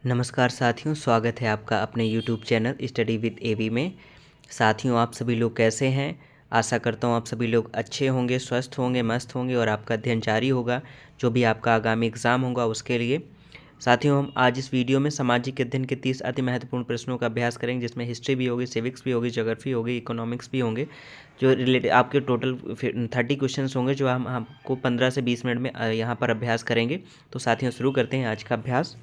नमस्कार साथियों, स्वागत है आपका अपने YouTube चैनल स्टडी विद एवी में। साथियों, आप सभी लोग कैसे हैं? आशा करता हूँ आप सभी लोग अच्छे होंगे, स्वस्थ होंगे, मस्त होंगे और आपका अध्ययन जारी होगा जो भी आपका आगामी एग्ज़ाम होगा उसके लिए। साथियों, हम आज इस वीडियो में सामाजिक अध्ययन के 30 अति महत्वपूर्ण प्रश्नों का अभ्यास करेंगे, जिसमें हिस्ट्री भी होगी, सिविक्स भी होगी, ज्योग्राफी होगी, इकोनॉमिक्स भी होंगे। जो रिलेटेड आपके टोटल 30 क्वेश्चंस होंगे जो हम आपको 15 से 20 मिनट में यहाँ पर अभ्यास करेंगे। तो साथियों, शुरू करते हैं आज का अभ्यास।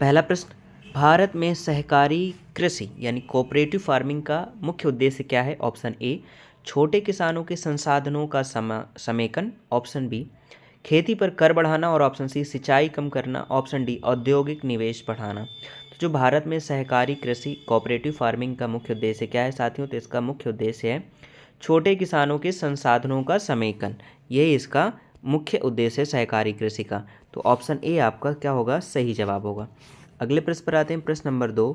पहला प्रश्न, भारत में सहकारी कृषि यानी कोऑपरेटिव फार्मिंग का मुख्य उद्देश्य क्या है? ऑप्शन ए, छोटे किसानों के संसाधनों का समेकन। ऑप्शन बी, खेती पर कर बढ़ाना। और ऑप्शन सी, सिंचाई कम करना। ऑप्शन डी, औद्योगिक निवेश बढ़ाना। तो जो भारत में सहकारी कृषि कोऑपरेटिव फार्मिंग का मुख्य उद्देश्य क्या है साथियों? तो इसका मुख्य उद्देश्य है छोटे किसानों के संसाधनों का समेकन। यही इसका मुख्य उद्देश्य है सहकारी कृषि का। तो ऑप्शन ए आपका क्या होगा? सही जवाब होगा। अगले प्रश्न पर आते हैं। प्रश्न नंबर 2,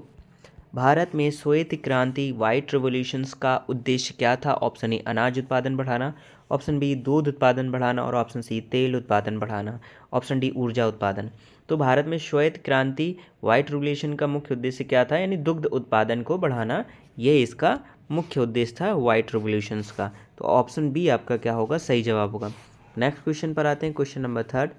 भारत में श्वेत क्रांति व्हाइट रिवॉल्यूशंस का उद्देश्य क्या था? ऑप्शन ए, अनाज उत्पादन बढ़ाना। ऑप्शन बी, दूध उत्पादन बढ़ाना। और ऑप्शन सी, तेल उत्पादन बढ़ाना। ऑप्शन डी, ऊर्जा उत्पादन। तो भारत में श्वेत क्रांति व्हाइट रिवॉल्यूशन का मुख्य उद्देश्य क्या था? यानी दुग्ध उत्पादन को बढ़ाना। ये इसका मुख्य उद्देश्य था व्हाइट रिवॉल्यूशंस का। तो ऑप्शन बी आपका क्या होगा? सही जवाब होगा। नेक्स्ट क्वेश्चन पर आते हैं। क्वेश्चन नंबर 3,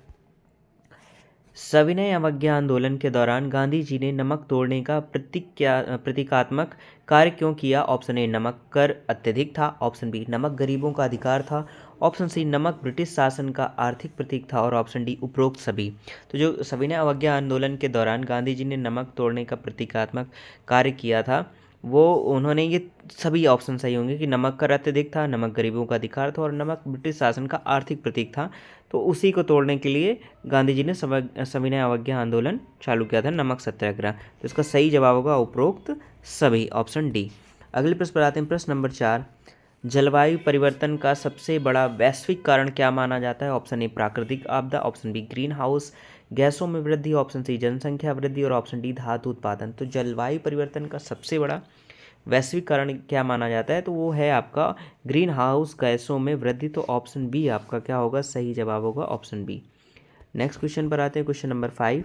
सविनय अवज्ञा आंदोलन के दौरान गांधी जी ने नमक तोड़ने का प्रतीकात्मक कार्य क्यों किया? ऑप्शन ए, नमक कर अत्यधिक था। ऑप्शन बी, नमक गरीबों का अधिकार था। ऑप्शन सी, नमक ब्रिटिश शासन का आर्थिक प्रतीक था। और ऑप्शन डी, उपरोक्त सभी। तो जो सविनय अवज्ञा आंदोलन के दौरान गांधी जी ने नमक तोड़ने का प्रतीकात्मक कार्य किया था, वो उन्होंने ये सभी ऑप्शन सही होंगे कि नमक का अत्यधिक था, नमक गरीबों का अधिकार था और नमक ब्रिटिश शासन का आर्थिक प्रतीक था। तो उसी को तोड़ने के लिए गांधी जी ने सविनय अवज्ञा आंदोलन चालू किया था, नमक सत्याग्रह। तो इसका सही जवाब होगा उपरोक्त सभी, ऑप्शन डी। अगले प्रश्न पर आते हैं। प्रश्न नंबर 4, जलवायु परिवर्तन का सबसे बड़ा वैश्विक कारण क्या माना जाता है? ऑप्शन ए, प्राकृतिक आपदा। ऑप्शन बी, ग्रीन हाउस गैसों में वृद्धि। ऑप्शन सी, जनसंख्या वृद्धि। और ऑप्शन डी, धातु उत्पादन। तो जलवायु परिवर्तन का सबसे बड़ा वैश्विक कारण क्या माना जाता है? तो वो है आपका ग्रीन हाउस गैसों में वृद्धि। तो ऑप्शन बी आपका क्या होगा? सही जवाब होगा, ऑप्शन बी। नेक्स्ट क्वेश्चन पर आते हैं। क्वेश्चन नंबर 5,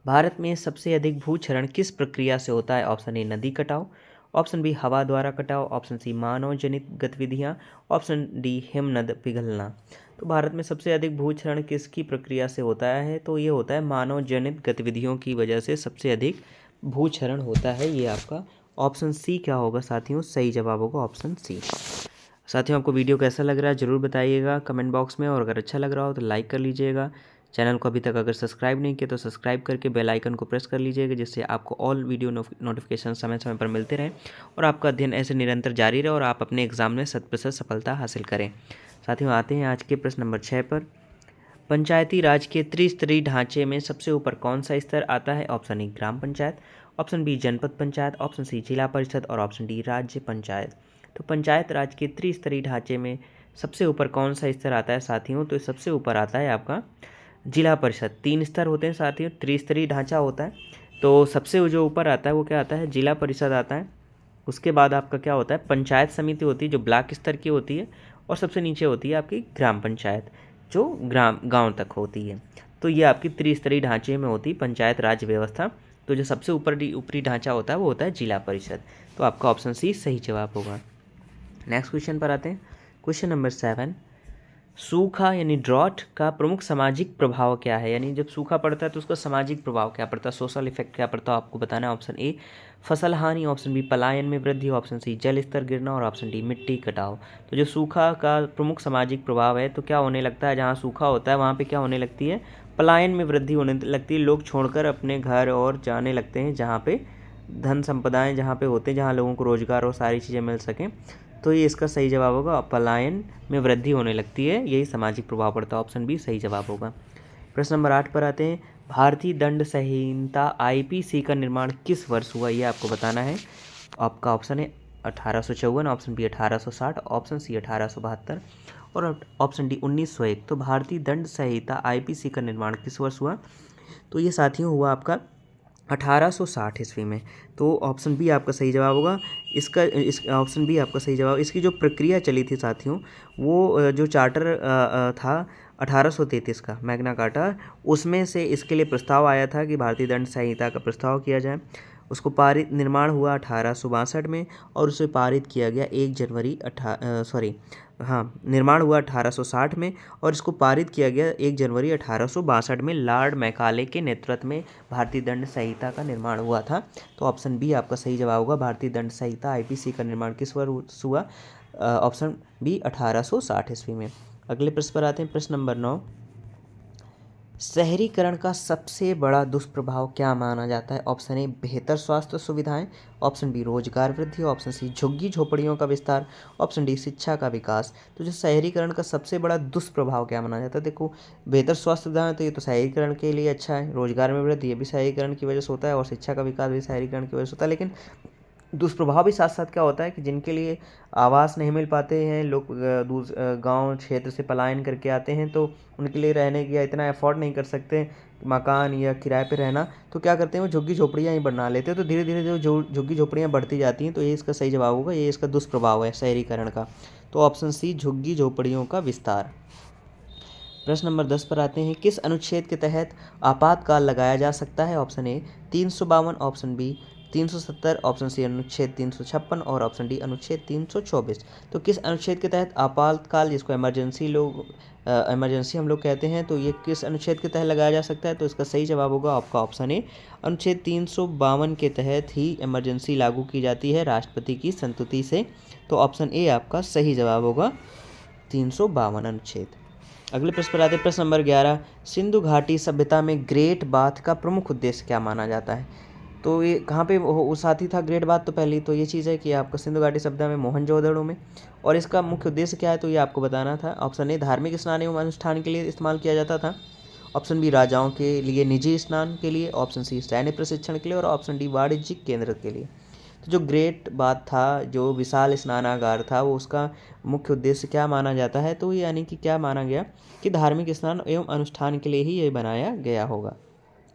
भारत में सबसे अधिक भूक्षरण किस प्रक्रिया से होता है? ऑप्शन ए, नदी कटाव। ऑप्शन बी, हवा द्वारा कटाव। ऑप्शन सी, मानव जनित गतिविधियां। ऑप्शन डी, हिमनद पिघलना। तो भारत में सबसे अधिक भूक्षरण किसकी प्रक्रिया से होता है? तो ये होता है मानव जनित गतिविधियों की वजह से सबसे अधिक भूक्षरण होता है। ये आपका ऑप्शन सी क्या होगा साथियों? सही जवाब होगा, ऑप्शन सी। साथियों, आपको वीडियो कैसा लग रहा है ज़रूर बताइएगा कमेंट बॉक्स में। और अगर अच्छा लग रहा हो तो लाइक कर लीजिएगा। चैनल को अभी तक अगर सब्सक्राइब नहीं किया तो सब्सक्राइब करके बेल आइकन को प्रेस कर लीजिएगा, जिससे आपको ऑल वीडियो नोटिफिकेशन समय समय पर मिलते रहें और आपका अध्ययन ऐसे निरंतर जारी रहे और आप अपने एग्जाम में 100% सफलता हासिल करें। साथियों, आते हैं आज के प्रश्न नंबर 6 पर। पंचायती राज के त्रिस्तरीय ढांचे में सबसे ऊपर कौन सा स्तर आता है? Option A, gram panchayat. Option B, Janpad panchayat. Option C, जिला परिषद। और ऑप्शन डी, राज्य पंचायत। तो पंचायत राज के त्रिस्तरीय ढांचे में सबसे ऊपर कौन सा स्तर आता है साथियों? तो सबसे ऊपर आता है आपका जिला परिषद। 3 स्तर होते हैं साथियों, त्रिस्तरीय ढांचा होता है। तो सबसे जो ऊपर आता है वो क्या आता है? जिला परिषद आता है। उसके बाद आपका क्या होता है? पंचायत समिति होती है जो ब्लॉक स्तर की होती है। और सबसे नीचे होती है आपकी ग्राम पंचायत जो गांव तक होती है। तो ये आपकी त्रिस्तरीय ढांचे में होती है पंचायत राज व्यवस्था। तो जो सबसे ऊपरी ढांचा होता है वो होता है जिला परिषद। तो आपका ऑप्शन सी सही जवाब होगा। नेक्स्ट क्वेश्चन पर आते हैं। क्वेश्चन नंबर 7, सूखा यानी ड्रॉट का प्रमुख सामाजिक प्रभाव क्या है? यानी जब सूखा पड़ता है तो उसका सामाजिक प्रभाव क्या पड़ता है, सोशल इफेक्ट क्या पड़ता है, आपको बताना है। ऑप्शन ए, फसल हानि। ऑप्शन बी, पलायन में वृद्धि। ऑप्शन सी, जल स्तर गिरना। और ऑप्शन डी, मिट्टी कटाव। तो जो सूखा का प्रमुख सामाजिक प्रभाव है तो क्या होने लगता है? जहाँ सूखा होता है वहाँ पे क्या होने लगती है? पलायन में वृद्धि होने लगती है। लोग छोड़कर अपने घर और जाने लगते हैं जहाँ पे धन संपदाएँ जहाँ पे होते हैं, जहाँ लोगों को रोजगार और सारी चीज़ें मिल सकें। तो ये इसका सही जवाब होगा, पलायन में वृद्धि होने लगती है, यही सामाजिक प्रभाव पड़ता है। ऑप्शन बी सही जवाब होगा। प्रश्न नंबर 8 पर आते हैं। भारतीय दंड संहिता आईपीसी का निर्माण किस वर्ष हुआ? ये आपको बताना है। आपका ऑप्शन है 1854। Option B 1860। Option C 1872। और ऑप्शन डी 1901। तो भारतीय दंड संहिता आईपीसी का निर्माण किस वर्ष हुआ? तो ये साथियों हुआ आपका 1860 ईस्वी में। तो ऑप्शन बी आपका सही जवाब होगा। इस ऑप्शन बी आपका सही जवाब। इसकी जो प्रक्रिया चली थी साथियों, वो जो चार्टर था 1833 का मैग्ना कार्टा, उसमें से इसके लिए प्रस्ताव आया था कि भारतीय दंड संहिता का प्रस्ताव किया जाए। उसको पारित निर्माण हुआ 1862 में और उसे पारित किया गया 1 जनवरी निर्माण हुआ 1860 में और इसको पारित किया गया 1 जनवरी 1862 में लॉर्ड मैकाले के नेतृत्व में भारतीय दंड संहिता का निर्माण हुआ था। तो ऑप्शन बी आपका सही जवाब होगा। भारतीय दंड संहिता आईपीसी का निर्माण किस वर्ष हुआ? ऑप्शन बी 1860 ईस्वी में। अगले प्रश्न पर आते हैं, प्रश्न नंबर 9। शहरीकरण का सबसे बड़ा दुष्प्रभाव क्या माना जाता है? ऑप्शन ए बेहतर स्वास्थ्य सुविधाएं, ऑप्शन बी रोजगार वृद्धि, ऑप्शन सी झुग्गी झोपड़ियों का विस्तार, ऑप्शन डी शिक्षा का विकास। तो जो शहरीकरण का सबसे बड़ा दुष्प्रभाव क्या माना जाता है? देखो, बेहतर स्वास्थ्य सुविधाएं तो ये तो शहरीकरण के लिए अच्छा है, रोजगार में वृद्धि ये भी शहरीकरण की वजह से होता है और शिक्षा का विकास भी शहरीकरण की वजह से होता है। लेकिन दुष्प्रभाव भी साथ साथ क्या होता है कि जिनके लिए आवास नहीं मिल पाते हैं, लोग गांव क्षेत्र से पलायन करके आते हैं, तो उनके लिए रहने की या इतना अफोर्ड नहीं कर सकते मकान या किराए पे रहना, तो क्या करते हैं वो झुग्गी झोपड़ियाँ ही बना लेते हैं। तो धीरे धीरे जो झुग्गी झोपड़ियाँ बढ़ती जाती हैं, तो ये इसका सही जवाब होगा, ये इसका दुष्प्रभाव है शहरीकरण का। तो ऑप्शन सी झुग्गी झोपड़ियों का विस्तार। प्रश्न नंबर 10 पर आते हैं, किस अनुच्छेद के तहत आपातकाल लगाया जा सकता है? Option A 352, option B 370, option C अनुच्छेद 356 और ऑप्शन डी अनुच्छेद 324। तो किस अनुच्छेद के तहत आपातकाल, जिसको इमरजेंसी हम लोग कहते हैं, तो ये किस अनुच्छेद के तहत लगाया जा सकता है? तो इसका सही जवाब होगा आपका ऑप्शन ए अनुच्छेद 352 के तहत ही इमरजेंसी लागू की जाती है राष्ट्रपति की संस्तुति से। तो ऑप्शन ए आपका सही जवाब होगा 352 अनुच्छेद। अगले प्रश्न पर आते हैं, प्रश्न नंबर 11। सिंधु घाटी सभ्यता में ग्रेट बाथ का प्रमुख उद्देश्य क्या माना जाता है? तो ये कहाँ पे वो साथी था ग्रेट बाथ? तो पहली तो ये चीज़ है कि आपका सिंधु घाटी सभ्यता में मोहनजोदड़ो में, और इसका मुख्य उद्देश्य क्या है तो ये आपको बताना था। ऑप्शन ए धार्मिक स्नान एवं अनुष्ठान के लिए इस्तेमाल किया जाता था, ऑप्शन बी राजाओं के लिए निजी स्नान के लिए, ऑप्शन सी सैन्य प्रशिक्षण के लिए और ऑप्शन डी वाणिज्यिक केंद्र के लिए। तो जो ग्रेट बाथ था, जो विशाल स्नानागार था, वो उसका मुख्य उद्देश्य क्या माना जाता है? तो यानी कि क्या माना गया कि धार्मिक स्नान एवं अनुष्ठान के लिए ही ये बनाया गया होगा।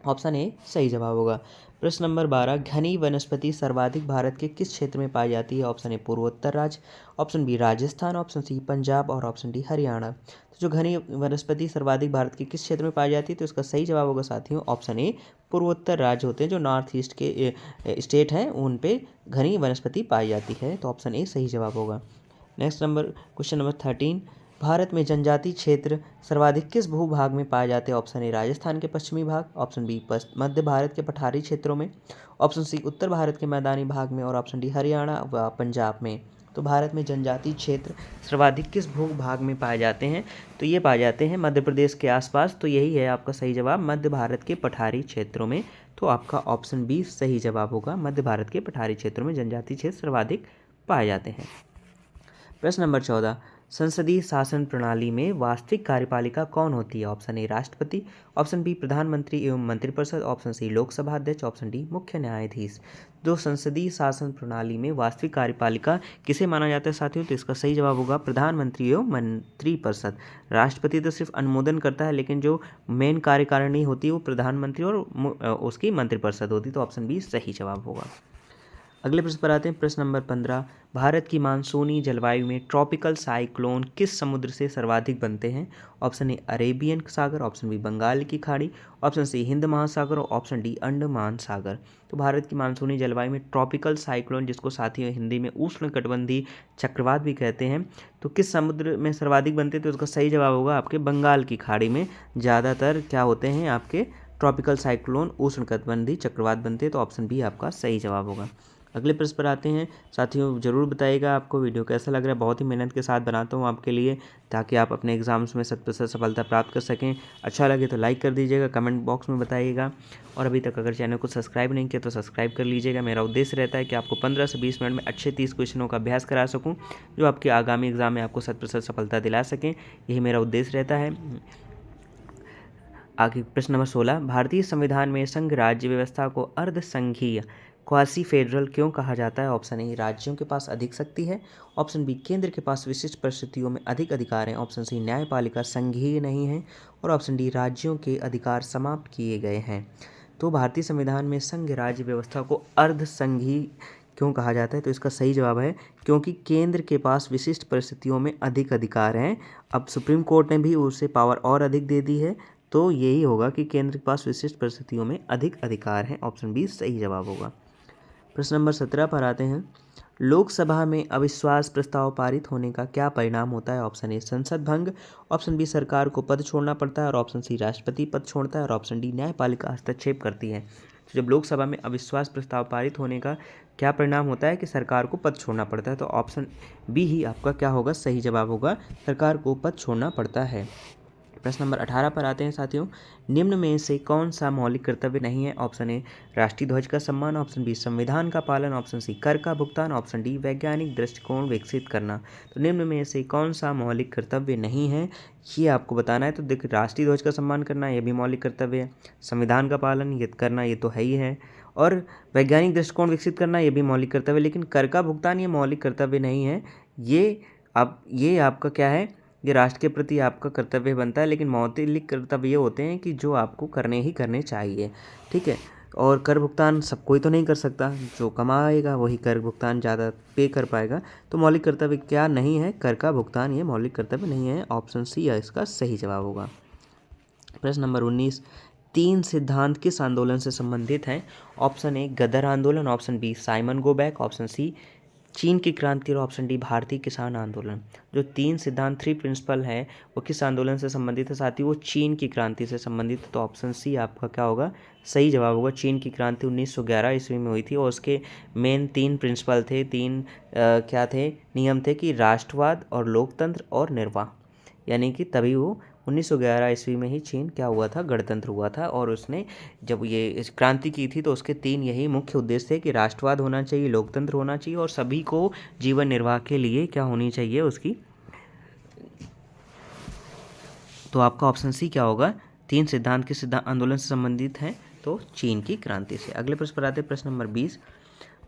ऑप्शन ए सही जवाब होगा। प्रश्न नंबर 12। घनी वनस्पति सर्वाधिक भारत के किस क्षेत्र में पाई जाती है? ऑप्शन ए पूर्वोत्तर राज्य, option B Rajasthan, option C Punjab और ऑप्शन डी हरियाणा। तो जो घनी वनस्पति सर्वाधिक भारत के किस क्षेत्र में पाई जाती है? तो इसका सही जवाब होगा साथियों ऑप्शन ए पूर्वोत्तर राज्य होते हैं, जो नॉर्थ ईस्ट के स्टेट हैं उन पे घनी वनस्पति पाई जाती है। तो ऑप्शन ए सही जवाब होगा। Next number, question number 13। Bharat में जनजातीय क्षेत्र सर्वाधिक किस भूभाग में पाए जाते हैं? ऑप्शन ए राजस्थान के पश्चिमी भाग, ऑप्शन बी मध्य भारत के पठारी क्षेत्रों में, ऑप्शन सी उत्तर भारत के मैदानी भाग में और ऑप्शन डी हरियाणा व पंजाब में। तो भारत में जनजातीय क्षेत्र सर्वाधिक किस भूभाग में पाए जाते हैं? तो ये पाए जाते हैं मध्य प्रदेश के आसपास। तो यही है आपका सही जवाब, मध्य भारत के पठारी क्षेत्रों में। तो आपका ऑप्शन बी सही जवाब होगा, मध्य भारत के पठारी क्षेत्रों में जनजातीय क्षेत्र सर्वाधिक पाए जाते हैं। प्रश्न नंबर 14। संसदीय शासन प्रणाली में वास्तविक कार्यपालिका कौन होती है? ऑप्शन ए राष्ट्रपति, ऑप्शन बी प्रधानमंत्री एवं मंत्रिपरिषद, ऑप्शन सी लोकसभा अध्यक्ष, ऑप्शन डी मुख्य न्यायाधीश। जो संसदीय शासन प्रणाली में वास्तविक कार्यपालिका किसे माना जाता है साथियों? तो इसका सही जवाब होगा प्रधानमंत्री एवं मंत्रिपरिषद। राष्ट्रपति तो सिर्फ अनुमोदन करता है, लेकिन जो मेन कार्यकारिणी होती है वो प्रधानमंत्री और उसकी मंत्रिपरिषद होती है। तो ऑप्शन बी सही जवाब होगा। अगले प्रश्न पर आते हैं, प्रश्न नंबर 15। भारत की मानसूनी जलवायु में ट्रॉपिकल साइक्लोन किस समुद्र से सर्वाधिक बनते हैं? ऑप्शन ए अरेबियन सागर, ऑप्शन बी बंगाल की खाड़ी, ऑप्शन सी हिंद महासागर और ऑप्शन डी अंडमान सागर। तो भारत की मानसूनी जलवायु में ट्रॉपिकल साइक्लोन, जिसको साथियों हिंदी में उष्णकटिबंधीय चक्रवात भी कहते हैं, तो किस समुद्र में सर्वाधिक बनते हैं? तो उसका सही जवाब होगा आपके बंगाल की खाड़ी में ज़्यादातर क्या होते हैं आपके ट्रॉपिकल साइक्लोन उष्णकटिबंधीय चक्रवात बनते हैं। तो ऑप्शन बी आपका सही जवाब होगा। अगले प्रश्न पर आते हैं साथियों, ज़रूर बताइएगा आपको वीडियो कैसा लग रहा है। बहुत ही मेहनत के साथ बनाता हूँ आपके लिए, ताकि आप अपने एग्जाम्स में 100% सफलता प्राप्त कर सकें। अच्छा लगे तो लाइक कर दीजिएगा, कमेंट बॉक्स में बताइएगा, और अभी तक अगर चैनल को सब्सक्राइब नहीं किया तो सब्सक्राइब कर लीजिएगा। मेरा उद्देश्य रहता है कि आपको 15 से 20 मिनट में अच्छे 30 क्वेश्चनों का अभ्यास करा सकूँ, जो आपके आगामी एग्जाम में आपको 100% सफलता दिला सकें। यही मेरा उद्देश्य रहता है। आगे प्रश्न नंबर 16। भारतीय संविधान में संघ राज्य व्यवस्था को अर्ध संघीय क्वासी फेडरल क्यों कहा जाता है? ऑप्शन ए राज्यों के पास अधिक शक्ति है, ऑप्शन बी केंद्र के पास विशिष्ट परिस्थितियों में अधिक अधिकार हैं, ऑप्शन सी न्यायपालिका संघीय नहीं है और ऑप्शन डी राज्यों के अधिकार समाप्त किए गए हैं। तो भारतीय संविधान में संघ राज्य व्यवस्था को अर्ध संघीय क्यों कहा जाता है? तो इसका सही जवाब है क्योंकि केंद्र के पास विशिष्ट परिस्थितियों में अधिक अधिकार हैं। अब सुप्रीम कोर्ट ने भी उसे पावर और अधिक दे दी है, तो यही होगा कि केंद्र के पास विशिष्ट परिस्थितियों में अधिक अधिकार हैं। ऑप्शन बी सही जवाब होगा। प्रश्न नंबर 17 पर आते हैं। लोकसभा में अविश्वास प्रस्ताव पारित होने का क्या परिणाम होता है? ऑप्शन ए संसद भंग, ऑप्शन बी सरकार को पद छोड़ना पड़ता है, और ऑप्शन सी राष्ट्रपति पद छोड़ता है, और ऑप्शन डी न्यायपालिका हस्तक्षेप करती है। तो जब लोकसभा में अविश्वास प्रस्ताव पारित होने का क्या परिणाम होता है कि सरकार को पद छोड़ना पड़ता है, तो ऑप्शन बी ही आपका क्या होगा? सही जवाब होगा, सरकार को पद छोड़ना पड़ता है। प्रश्न नंबर 18 पर आते हैं साथियों। निम्न में से कौन सा मौलिक कर्तव्य नहीं है? ऑप्शन ए राष्ट्रीय ध्वज का सम्मान, ऑप्शन बी संविधान का पालन, ऑप्शन सी कर का भुगतान, ऑप्शन डी वैज्ञानिक दृष्टिकोण विकसित करना। तो निम्न में से कौन सा मौलिक कर्तव्य नहीं है, ये आपको बताना है। तो देखिए, राष्ट्रीय ध्वज का सम्मान करना ये भी मौलिक कर्तव्य है, संविधान का पालन ये करना ये तो है ही है, और वैज्ञानिक दृष्टिकोण विकसित करना ये भी मौलिक कर्तव्य, लेकिन कर का भुगतान ये मौलिक कर्तव्य नहीं है। ये आपका क्या है? ये राष्ट्र के प्रति आपका कर्तव्य बनता है, लेकिन मौलिक कर्तव्य ये होते हैं कि जो आपको करने ही करने चाहिए, ठीक है। और कर भुगतान सब कोई तो नहीं कर सकता, जो कमाएगा वही कर भुगतान ज़्यादा पे कर पाएगा। तो मौलिक कर्तव्य क्या नहीं है? कर का भुगतान ये मौलिक कर्तव्य नहीं है। ऑप्शन सी इसका सही जवाब होगा। प्रश्न नंबर 19। 3 सिद्धांत किस आंदोलन से संबंधित हैं? ऑप्शन ए गदर आंदोलन, option B Simon go back, option C चीन की क्रांति, और ऑप्शन डी भारतीय किसान आंदोलन। जो 3 सिद्धांत 3 प्रिंसिपल है वो किस आंदोलन से संबंधित है साथी? वो चीन की क्रांति से संबंधित है। तो ऑप्शन सी आपका क्या होगा? सही जवाब होगा। चीन की क्रांति 1911 ईस्वी में हुई थी, और उसके मेन 3 प्रिंसिपल थे, 3 क्या थे? नियम थे कि राष्ट्रवाद और लोकतंत्र और निर्वाह, यानी कि तभी वो 1911 ईस्वी में ही चीन क्या हुआ था? गणतंत्र हुआ था। और उसने जब ये इस क्रांति की थी तो उसके 3 यही मुख्य उद्देश्य थे कि राष्ट्रवाद होना चाहिए, लोकतंत्र होना चाहिए, और सभी को जीवन निर्वाह के लिए क्या होनी चाहिए उसकी। तो आपका ऑप्शन सी क्या होगा? 3 सिद्धांत किस सिद्धांत आंदोलन से संबंधित हैं? तो चीन की क्रांति से। अगले प्रश्न पर आते हैं। प्रश्न नंबर 20।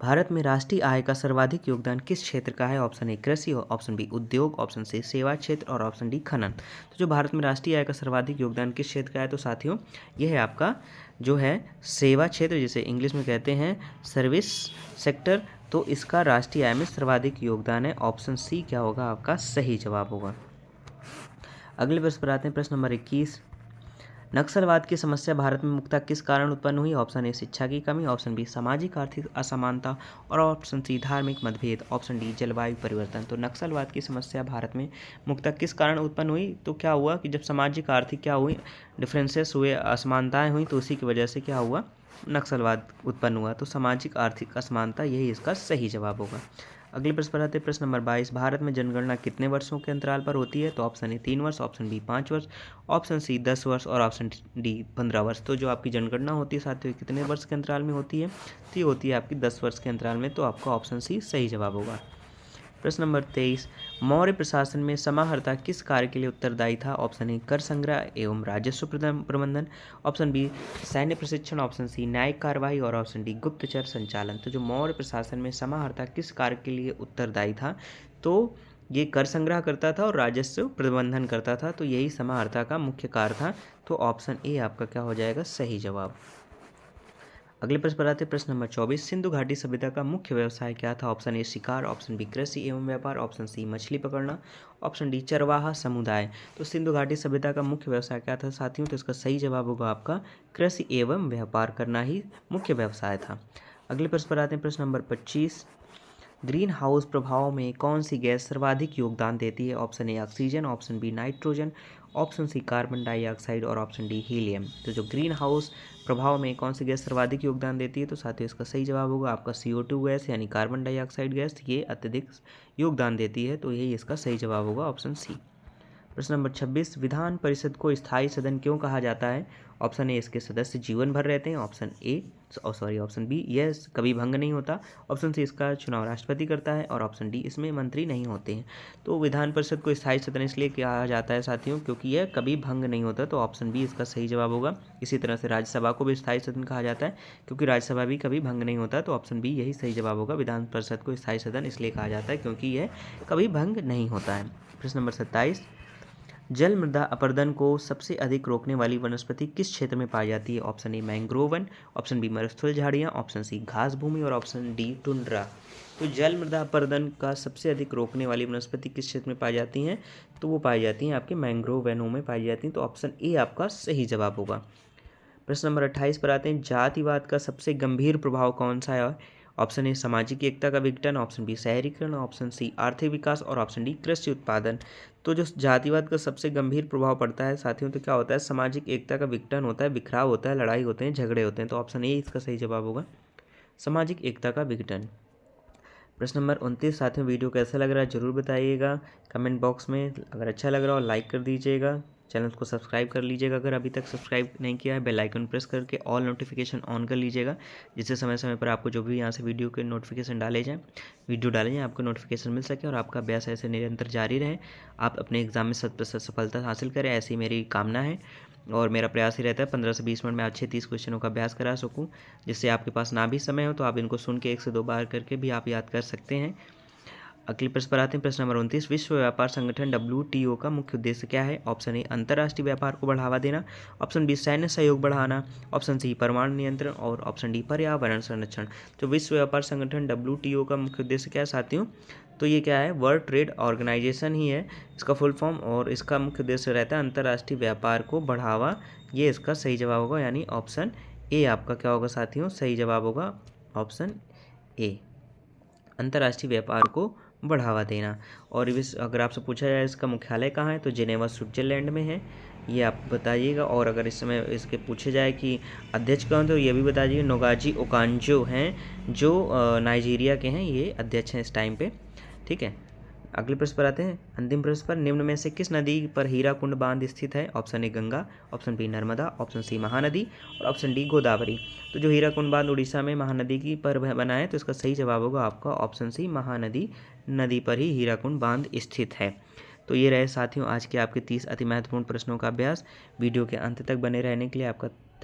भारत में राष्ट्रीय आय का सर्वाधिक योगदान किस क्षेत्र का है? ऑप्शन ए कृषि, ऑप्शन बी उद्योग, ऑप्शन सी सेवा क्षेत्र, और ऑप्शन डी खनन। तो जो भारत में राष्ट्रीय आय का सर्वाधिक योगदान किस क्षेत्र का है? तो साथियों यह है आपका जो है सेवा क्षेत्र, जिसे इंग्लिश में कहते हैं सर्विस सेक्टर। तो इसका राष्ट्रीय आय में सर्वाधिक योगदान है। ऑप्शन सी क्या होगा? आपका सही जवाब होगा। अगले प्रश्न पर आते हैं। प्रश्न नंबर 21। नक्सलवाद की समस्या भारत में मुख्यतः किस कारण उत्पन्न हुई? ऑप्शन ए शिक्षा की कमी, ऑप्शन बी सामाजिक आर्थिक असमानता, और ऑप्शन सी धार्मिक मतभेद, ऑप्शन डी जलवायु परिवर्तन। तो नक्सलवाद की समस्या भारत में मुख्यतः किस कारण उत्पन्न हुई? तो क्या हुआ कि जब सामाजिक आर्थिक क्या हुई, डिफरेंसेस हुए, असमानताएं हुई, तो उसी की वजह से क्या हुआ? नक्सलवाद उत्पन्न हुआ। तो सामाजिक आर्थिक असमानता यही इसका सही जवाब होगा। अगले प्रश्न पर आते हैं। प्रश्न नंबर 22। भारत में जनगणना कितने वर्षों के अंतराल पर होती है? तो ऑप्शन ए 3 वर्ष, ऑप्शन बी 5 वर्ष, ऑप्शन सी 10 वर्ष, और ऑप्शन डी 15 वर्ष। तो जो आपकी जनगणना होती है साथियों कितने वर्ष के अंतराल में होती है? तो ये होती है आपकी 10 वर्ष के अंतराल में। तो आपका ऑप्शन सी सही जवाब होगा। प्रश्न नंबर 23। मौर्य प्रशासन में समाहर्ता किस कार्य के लिए उत्तरदायी था? ऑप्शन ए कर संग्रह एवं राजस्व प्रबंधन, ऑप्शन बी सैन्य प्रशिक्षण, ऑप्शन सी न्यायिक कार्यवाही, और ऑप्शन डी गुप्तचर संचालन। तो जो मौर्य प्रशासन में समाहर्ता किस कार्य के लिए उत्तरदायी था? तो ये कर संग्रह करता था और राजस्व प्रबंधन करता था। तो यही समाहर्ता का मुख्य कार्य था। तो ऑप्शन ए आपका क्या हो जाएगा? सही जवाब। अगले प्रश्न पर आते हैं। प्रश्न नंबर 24। सिंधु घाटी सभ्यता का मुख्य व्यवसाय क्या था? ऑप्शन ए शिकार, ऑप्शन बी कृषि एवं व्यापार, ऑप्शन सी मछली पकड़ना, ऑप्शन डी चरवाहा समुदाय। तो सिंधु घाटी सभ्यता का मुख्य व्यवसाय क्या था साथियों? तो इसका सही जवाब होगा आपका कृषि एवं व्यापार करना ही मुख्य व्यवसाय था। अगले प्रश्न पर आते हैं। प्रश्न नंबर 25। ग्रीन हाउस प्रभाव में कौन सी गैस सर्वाधिक योगदान देती है? Option A oxygen, option B nitrogen, option C carbon dioxide, और ऑप्शन डी हीलियम। तो जो ग्रीन हाउस प्रभाव में कौन सी गैस सर्वाधिक योगदान देती है? तो साथियों इसका सही जवाब होगा आपका CO2 गैस, यानी कार्बन डाइऑक्साइड गैस, ये अत्यधिक योगदान देती है। तो यही इसका सही जवाब होगा, ऑप्शन सी। प्रश्न नंबर 26। विधान परिषद को स्थायी सदन क्यों कहा जाता है? ऑप्शन ए इसके सदस्य जीवन भर रहते हैं, ऑप्शन बी यह कभी भंग नहीं होता, ऑप्शन सी इसका चुनाव राष्ट्रपति करता है, और ऑप्शन डी इसमें मंत्री नहीं होते हैं। तो विधान परिषद को स्थायी सदन इसलिए कहा जाता है साथियों क्योंकि यह कभी भंग नहीं होता। तो ऑप्शन बी इसका सही जवाब होगा। इसी तरह से राज्यसभा को भी स्थायी सदन कहा जाता है क्योंकि राज्यसभा भी कभी भंग नहीं होता। तो ऑप्शन बी यही सही जवाब होगा। विधान परिषद को स्थायी सदन इसलिए कहा जाता है क्योंकि यह कभी भंग नहीं होता है। प्रश्न नंबर 27। जल मृदा अपरदन को सबसे अधिक रोकने वाली वनस्पति किस क्षेत्र में पाई जाती है? ऑप्शन ए मैंग्रोव वन, ऑप्शन बी मरुस्थल झाड़ियाँ, ऑप्शन सी घास भूमि और ऑप्शन डी टुंड्रा। तो जल मृदा अपरदन का सबसे अधिक रोकने वाली वनस्पति किस क्षेत्र में पाई जाती हैं? तो वो पाई जाती हैं आपके मैंग्रोव वनों में पाई जाती हैं। तो ऑप्शन ए आपका सही जवाब होगा। प्रश्न नंबर 28 पर आते हैं। जातिवाद का सबसे गंभीर प्रभाव कौन सा है? ऑप्शन ए सामाजिक एकता का विघटन, ऑप्शन बी शहरीकरण, ऑप्शन सी आर्थिक विकास और ऑप्शन डी कृषि उत्पादन। तो जो जातिवाद का सबसे गंभीर प्रभाव पड़ता है साथियों, तो क्या होता है? सामाजिक एकता का विघटन होता है, बिखराव होता है, लड़ाई होते हैं, झगड़े होते हैं। तो ऑप्शन ए इसका सही जवाब होगा, सामाजिक एकता का विघटन। प्रश्न नंबर 29 साथियों, वीडियो कैसा लग रहा है जरूर बताइएगा कमेंट बॉक्स में। अगर अच्छा लग रहा हो लाइक कर दीजिएगा, चैनल को सब्सक्राइब कर लीजिएगा अगर अभी तक सब्सक्राइब नहीं किया है। बेल आइकन प्रेस करके ऑल नोटिफिकेशन ऑन कर लीजिएगा, जिससे समय समय पर आपको जो भी यहाँ से वीडियो के नोटिफिकेशन वीडियो डाले जाएँ आपको नोटिफिकेशन मिल सके और आपका अभ्यास ऐसे निरंतर जारी रहे, आप अपने एग्जाम में 100% सफलता हासिल करें, ऐसी मेरी कामना है। और मेरा प्रयास ही रहता है 15 से 20 मिनट में अच्छे 30 क्वेश्चनों का अभ्यास करा सकूं। जिससे आपके पास ना भी समय हो तो आप इनको सुन के 1 से 2 बार करके भी आप याद कर सकते हैं। अगले प्रश्न पर आते हैं। प्रश्न नंबर 29, विश्व व्यापार संगठन WTO का मुख्य उद्देश्य क्या है? ऑप्शन ए अंतर्राष्ट्रीय व्यापार को बढ़ावा देना, ऑप्शन बी सैन्य सहयोग बढ़ाना, ऑप्शन सी परमाणु नियंत्रण और ऑप्शन डी पर्यावरण संरक्षण। तो विश्व व्यापार संगठन WTO का मुख्य उद्देश्य क्या है साथियों? तो ये क्या है? वर्ल्ड ट्रेड ऑर्गेनाइजेशन ही है इसका फुल फॉर्म, और इसका मुख्य उद्देश्य रहता है अंतर्राष्ट्रीय व्यापार को बढ़ावा। ये इसका सही जवाब होगा, यानी ऑप्शन ए आपका क्या होगा साथियों? सही जवाब होगा ऑप्शन ए, अंतर्राष्ट्रीय व्यापार को बढ़ावा देना। और इस अगर आपसे पूछा जाए इसका मुख्यालय कहाँ है, तो जिनेवा स्विट्जरलैंड में है, ये आप बताइएगा। और अगर इस समय इसके पूछे जाए कि अध्यक्ष कौन, तो ये भी बताइए। नोगाजी ओकांजो हैं जो नाइजीरिया के हैं, ये अध्यक्ष हैं इस टाइम पे, ठीक है। अगले प्रश्न पर आते हैं। अंतिम प्रश्न पर, निम्न में से किस नदी पर हीराकुंड बांध स्थित है? Option A Ganga, option B Narmada, option C Mahanadi और ऑप्शन डी गोदावरी। तो जो हीराकुंड बांध उड़ीसा में महानदी की पर बना है, तो इसका सही जवाब होगा आपका ऑप्शन सी, महानदी नदी पर ही हीराकुंड बांध स्थित है। तो ये रहे साथियों आज के आपके 30 अति महत्वपूर्ण प्रश्नों का अभ्यास। वीडियो के अंत तक बने रहने के लिए आपका